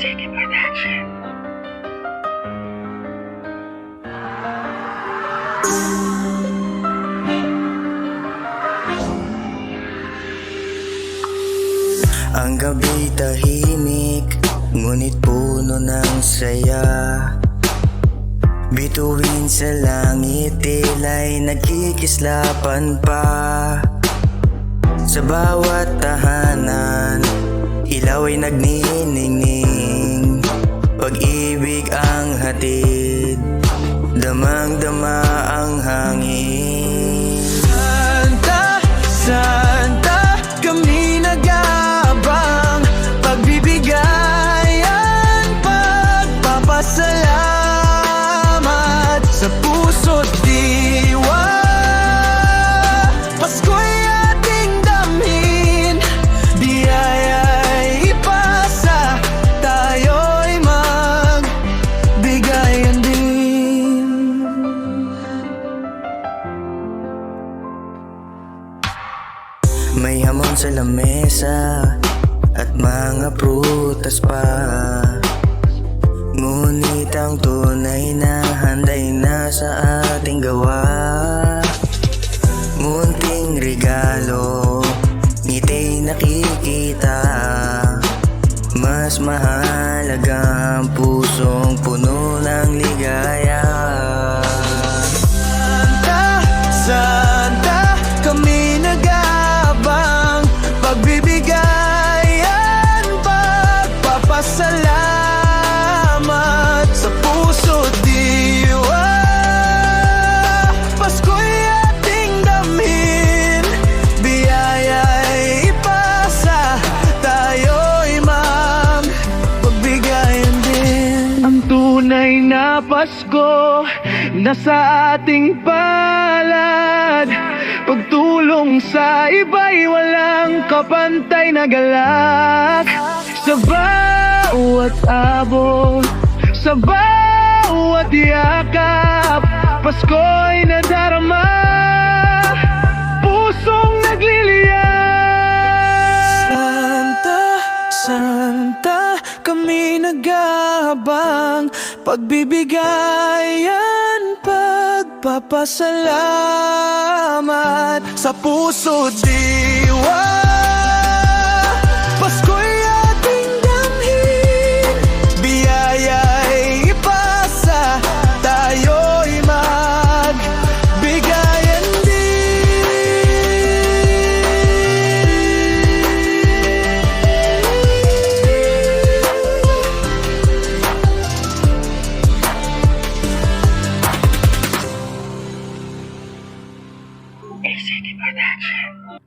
City Production. Ang gabi tahimik, ngunit puno ng saya. Bituin sa langit, tila'y nagkikislapan pa. Sa bawat tahanan, ilaw ay nagniningning. Pag-ibig ang hatid, damang-dama ang hangin. Santa, Santa, kami nag-aabang. Pagbibigayan, pagpapasalamat sa puso't diwa. Pasko'y ating damhin, biyaya'y ipasa, tayo'y magbigayan din. May hamon sa lamesa at mga prutas pa, ngunit ang tunay na handay na sa ating gawa. Munting regalo, ngiti'y nakikita, mas mahalaga ang pusong puno ng ligaya. Santa, Santa, kami nag-aabang. Pagbibigayan, pagpapasalamat sa puso't diwa. Pasko'y ating damhin, biyaya'y ipasa, tayo'y magbigayan din. Ang tunay na Pasko nasa ating palad. Pagtulong sa iba'y walang kapantay na galak. Sa bawat abot, sa bawat yakap, Pasko'y nadarama, pusong nagliliyab. Santa, Santa, kami nag-aabang. Pagbibigayan, pagpapasalamat sa puso't diwa. Pasko'y ating damhin, biyaya'y ipasa, tayo'y magbigayan din. City Production.